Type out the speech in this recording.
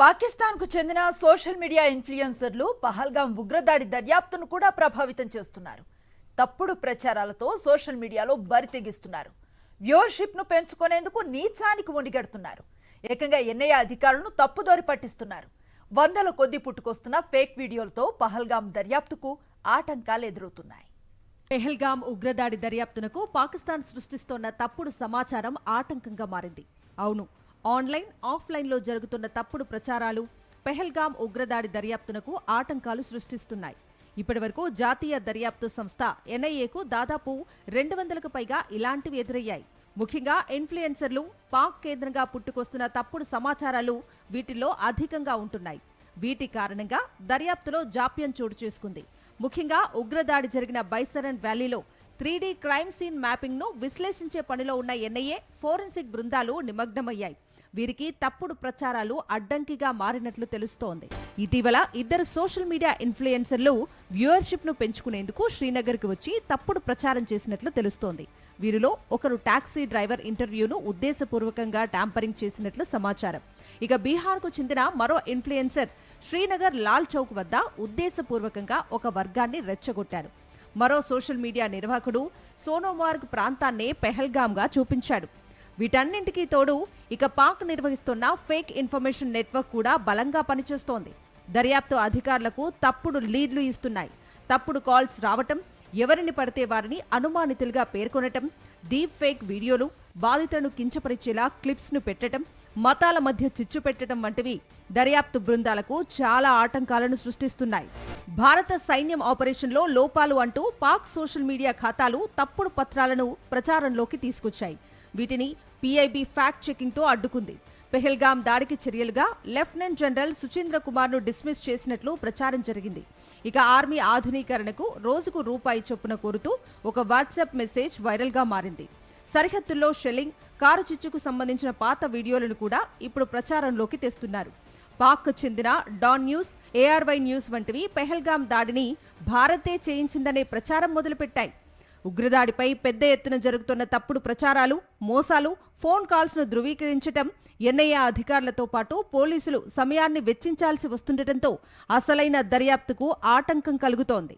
పాకిస్తాన్కు చెందిన social media ఇన్ఫ్లుయెన్సర్లు పహల్గాం ఉగ్రదాడి దర్యాప్తును కూడా ప్రభావితం చేస్తున్నారు. తప్పుడు ప్రచారాలతో సోషల్ మీడియాలో బరితెగిస్తున్నారు. వ్యూవర్షిప్ను పెంచుకునేందుకు నీచానికి మునిగెడుతున్నారు. ఏకంగా ఎన్ఐఏ అధికారులను తప్పుదోరి పట్టిస్తున్నారు. వందల కొద్ది పుట్టుకొస్తున్న ఫేక్ వీడియోలతో పహల్గాం దర్యాప్తుకు ఆటంకాలు ఎదురవుతున్నాయి. పెహల్గాం ఉగ్రదాడి దర్యాప్తునకు పాకిస్తాన్ సృష్టిస్తోన్న తప్పుడు సమాచారం ఆటంకంగా మారింది. అవును, ఆన్లైన్, ఆఫ్లైన్లో జరుగుతున్న తప్పుడు ప్రచారాలు పెహల్గాం ఉగ్రదాడి దర్యాప్తునకు ఆటంకాలు సృష్టిస్తున్నాయి. ఇప్పటివరకు జాతీయ దర్యాప్తు సంస్థ ఎన్ఐఏకు దాదాపు 200కు పైగా ఇలాంటివి ఎదురయ్యాయి. ముఖ్యంగా ఇన్ఫ్లుయెన్సర్లు, పాక్ కేంద్రంగా పుట్టుకొస్తున్న తప్పుడు సమాచారాలు వీటిల్లో అధికంగా ఉంటున్నాయి. వీటి కారణంగా దర్యాప్తులో జాప్యం చోటు చేసుకుంది. ముఖ్యంగా ఉగ్రదాడి జరిగిన బైసరన్ వ్యాలీలో 3D క్రైమ్ సీన్ మ్యాపింగ్ ను విశ్లేషించే పనిలో ఉన్న ఎన్ఐఏ ఫోరెన్సిక్ బృందాలు నిమగ్నమయ్యాయి. వీరికి తప్పుడు ప్రచారాలు అడ్డంకిగా మారినట్లు తెలుస్తోంది. ఇటీవల ఇద్దరు సోషల్ మీడియా ఇన్ఫ్లుయెన్సర్లు వ్యూవర్షిప్ ను పెంచుకునేందుకు శ్రీనగర్కి వచ్చి తప్పుడు ప్రచారం చేసినట్లు తెలుస్తోంది. వీరిలో ఒకరు టాక్సీ డ్రైవర్ ఇంటర్వ్యూను ఉద్దేశపూర్వకంగా ట్యాంపరింగ్ చేసినట్లు సమాచారం. ఇక బీహార్కు చెందిన మరో ఇన్ఫ్లుయెన్సర్ శ్రీనగర్ లాల్ చౌక్ వద్ద ఉద్దేశపూర్వకంగా ఒక వర్గాన్ని రెచ్చగొట్టారు. మరో సోషల్ మీడియా నిర్వాహకుడు సోనోమార్గ్ ప్రాంతాన్నే పెహల్గాంగా చూపించాడు. వీటన్నింటికీ తోడు ఇక పాక్ నిర్వహిస్తున్న ఫేక్ ఇన్ఫర్మేషన్ నెట్వర్క్ కూడా బలంగా పనిచేస్తోంది. దర్యాప్తు అధికారులకు తప్పుడు లీడ్లు ఇస్తున్నాయి. తప్పుడు కాల్స్ రావటం, ఎవరిని పడితే వారిని అనుమానితులుగా పేర్కొనటం, డీప్ ఫేక్ వీడియోలు, బాధితులను కించపరిచేలా క్లిప్స్ ను పెట్టడం, మతాల మధ్య చిచ్చు పెట్టడం వంటివి దర్యాప్తు బృందాలకు చాలా ఆటంకాలను సృష్టిస్తున్నాయి. భారత సైన్యం ఆపరేషన్లో లోపాలు అంటూ పాక్ సోషల్ మీడియా ఖాతాలు తప్పుడు పత్రాలను ప్రచారంలోకి తీసుకొచ్చాయి. వీటిని పీఐబీ ఫ్యాక్ట్ చెకింగ్ తో అడ్డుకుంది. పెహల్గాం దాడికి చర్యలుగా లెఫ్టినెంట్ జనరల్ సుచీంద్ర కుమార్ ను డిస్మిస్ చేసినట్లు ప్రచారం జరిగింది. ఇక ఆర్మీ ఆధునీకరణకు రోజుకు రూపాయి చొప్పున కోరుతూ ఒక వాట్సాప్ మెసేజ్ వైరల్ గా మారింది. సరిహద్దుల్లో షెల్లింగ్, కారు చిచ్చుకు సంబంధించిన పాత వీడియోలను కూడా ఇప్పుడు ప్రచారంలోకి తెస్తున్నారు. పాక్ చెందిన డాన్ న్యూస్, ఏఆర్వై న్యూస్ వంటివి పెహల్గాం దాడిని భారతే చేయించిందనే ప్రచారం మొదలుపెట్టాయి. ఉగ్రదాడిపై పెద్ద ఎత్తున జరుగుతున్న తప్పుడు ప్రచారాలు, మోసాలు, ఫోన్ కాల్స్ ను ధృవీకరించడం, ఎన్ఐఏ అధికారులతో పాటు పోలీసులు సమయాన్ని వెచ్చించాల్సి వస్తుండటంతో అసలైన దర్యాప్తుకు ఆటంకం కలుగుతోంది.